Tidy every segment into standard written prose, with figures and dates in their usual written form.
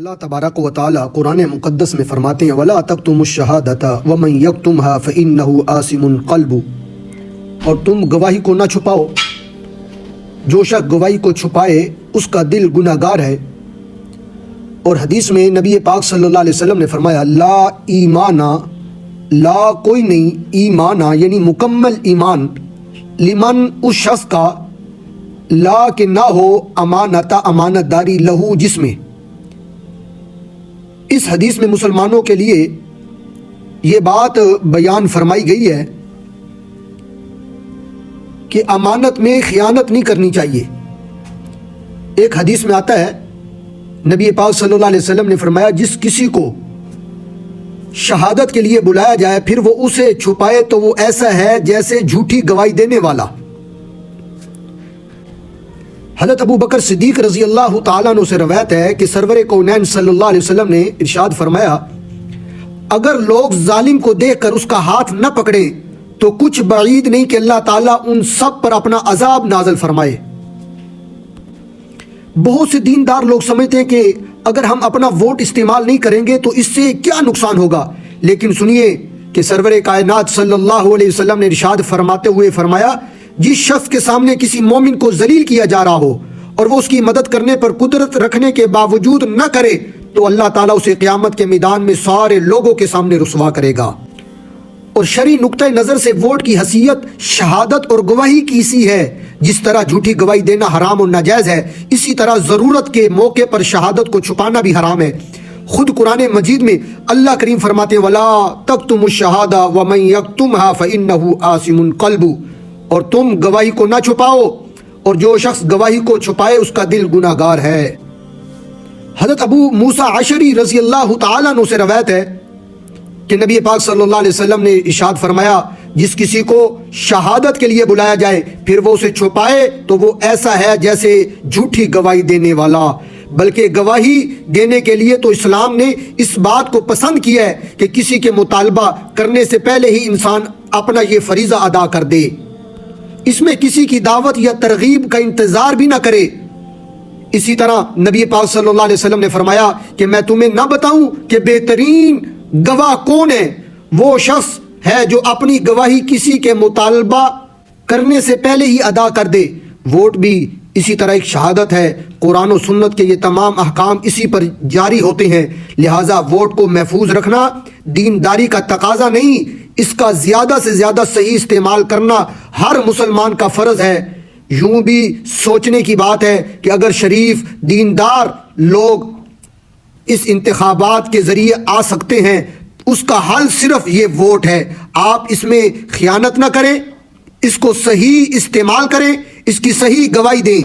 اللہ تبارک و تعالی قرآن مقدس میں فرماتے ہیں وَلَا تَكْتُمُوا الشَّهَادَةَ وَمَنْ يَكْتُمْهَا فَإِنَّهُ آثِمٌ قَلْبُهُ، اور تم گواہی کو نہ چھپاؤ، جو شخص گواہی کو چھپائے اس کا دل گناہگار ہے۔ اور حدیث میں نبی پاک صلی اللہ علیہ وسلم نے فرمایا لا ایمانا، لا کوئی نہیں، ایمانا یعنی مکمل ایمان، لمن اس شخص کا، لا کہ نہ ہو امانتا امانت داری، لہو جس میں۔ اس حدیث میں مسلمانوں کے لیے یہ بات بیان فرمائی گئی ہے کہ امانت میں خیانت نہیں کرنی چاہیے۔ ایک حدیث میں آتا ہے نبی پاک صلی اللہ علیہ وسلم نے فرمایا جس کسی کو شہادت کے لیے بلایا جائے پھر وہ اسے چھپائے تو وہ ایسا ہے جیسے جھوٹی گواہی دینے والا۔ حضرت ابو بکر صدیق رضی اللہ تعالیٰ عنہ سے روایت ہے کہ سرور کونین صلی اللہ علیہ وسلم نے ارشاد فرمایا اگر لوگ ظالم کو دیکھ کر اس کا ہاتھ نہ پکڑیں تو کچھ بعید نہیں کہ اللہ تعالیٰ ان سب پر اپنا عذاب نازل فرمائے۔ بہت سے دیندار لوگ سمجھتے ہیں کہ اگر ہم اپنا ووٹ استعمال نہیں کریں گے تو اس سے کیا نقصان ہوگا، لیکن سنیے کہ سرور کائنات صلی اللہ علیہ وسلم نے ارشاد فرماتے ہوئے فرمایا جس شخص کے سامنے کسی مومن کو ذلیل کیا جا رہا ہو اور وہ اس کی مدد کرنے پر قدرت رکھنے کے باوجود نہ کرے تو اللہ تعالیٰ اسے قیامت کے میدان میں سارے لوگوں کے سامنے رسوا کرے گا۔ اور شرعی نقطہ نظر سے ووٹ کی حیثیت شہادت اور گواہی کی سی ہے۔ جس طرح جھوٹی گواہی دینا حرام اور ناجائز ہے، اسی طرح ضرورت کے موقع پر شہادت کو چھپانا بھی حرام ہے۔ خود قرآن مجید میں اللہ کریم فرماتے ہیں وَلَا تَكْتُمُوا الشَّهَادَةَ وَمَنْ يَكْتُمْهَا فَإِنَّهُ آثِمٌ قَلْبُهُ، اور تم گواہی کو نہ چھپاؤ اور جو شخص گواہی کو چھپائے اس کا دل گناہگار ہے۔ حضرت ابو موسیٰ عشری رضی اللہ تعالیٰ عنہ سے روایت ہے کہ نبی پاک صلی اللہ علیہ وسلم نے ارشاد فرمایا جس کسی کو شہادت کے لیے بلایا جائے پھر وہ اسے چھپائے تو وہ ایسا ہے جیسے جھوٹی گواہی دینے والا۔ بلکہ گواہی دینے کے لیے تو اسلام نے اس بات کو پسند کیا ہے کہ کسی کے مطالبہ کرنے سے پہلے ہی انسان اپنا یہ فریضہ ادا کر دے، اس میں کسی کی دعوت یا ترغیب کا انتظار بھی نہ کرے۔ اسی طرح نبی پاک صلی اللہ علیہ وسلم نے فرمایا کہ میں تمہیں نہ بتاؤں کہ بہترین گواہ کون ہے؟ وہ شخص ہے جو اپنی گواہی کسی کے مطالبہ کرنے سے پہلے ہی ادا کر دے۔ ووٹ بھی اسی طرح ایک شہادت ہے۔ قرآن و سنت کے یہ تمام احکام اسی پر جاری ہوتے ہیں، لہٰذا ووٹ کو محفوظ رکھنا دینداری کا تقاضا نہیں، اس کا زیادہ سے زیادہ صحیح استعمال کرنا ہر مسلمان کا فرض ہے۔ یوں بھی سوچنے کی بات ہے کہ اگر شریف دیندار لوگ اس انتخابات کے ذریعے آ سکتے ہیں اس کا حل صرف یہ ووٹ ہے۔ آپ اس میں خیانت نہ کریں، اس کو صحیح استعمال کریں، اس کی صحیح گواہی دیں۔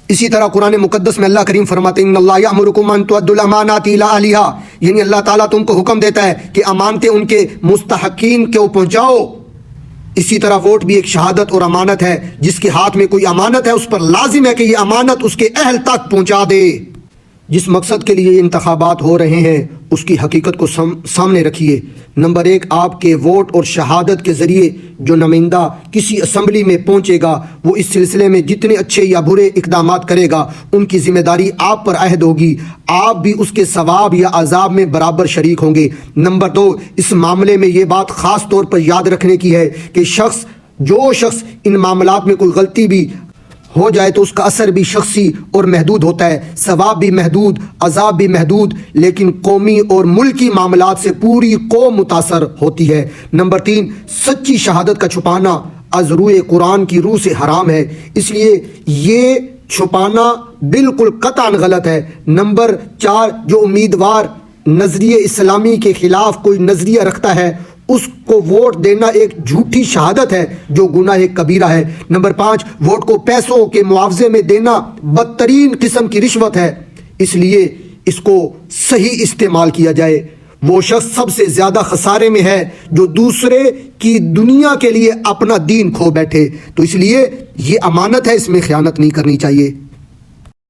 اسی طرح قرآن مقدس میں اللہ کریم فرماتے ہیں ان اللہ یأمرکم ان تؤدوا الامانات الی اہلھا، یعنی اللہ تعالیٰ تم کو حکم دیتا ہے کہ امانتیں ان کے مستحقین کو پہنچاؤ۔ اسی طرح ووٹ بھی ایک شہادت اور امانت ہے، جس کے ہاتھ میں کوئی امانت ہے اس پر لازم ہے کہ یہ امانت اس کے اہل تک پہنچا دے۔ جس مقصد کے لیے یہ انتخابات ہو رہے ہیں اس کی حقیقت کو سامنے رکھیے۔ نمبر ایک، آپ کے ووٹ اور شہادت کے ذریعے جو نمائندہ کسی اسمبلی میں پہنچے گا وہ اس سلسلے میں جتنے اچھے یا برے اقدامات کرے گا ان کی ذمہ داری آپ پر عائد ہوگی، آپ بھی اس کے ثواب یا عذاب میں برابر شریک ہوں گے۔ نمبر دو، اس معاملے میں یہ بات خاص طور پر یاد رکھنے کی ہے کہ جو شخص ان معاملات میں کوئی غلطی بھی ہو جائے تو اس کا اثر بھی شخصی اور محدود ہوتا ہے، ثواب بھی محدود، عذاب بھی محدود، لیکن قومی اور ملکی معاملات سے پوری قوم متاثر ہوتی ہے۔ نمبر تین، سچی شہادت کا چھپانا از روئے قرآن کی روح سے حرام ہے، اس لیے یہ چھپانا بالکل قطعاً غلط ہے۔ نمبر چار، جو امیدوار نظریے اسلامی کے خلاف کوئی نظریہ رکھتا ہے اس کو ووٹ دینا ایک جھوٹی شہادت ہے جو گناہ کبیرہ ہے۔ نمبر پانچ، ووٹ کو پیسوں کے معاوضے میں دینا بدترین قسم کی رشوت ہے، اس لیے اس کو صحیح استعمال کیا جائے۔ وہ شخص سب سے زیادہ خسارے میں ہے جو دوسرے کی دنیا کے لیے اپنا دین کھو بیٹھے، تو اس لیے یہ امانت ہے، اس میں خیانت نہیں کرنی چاہیے۔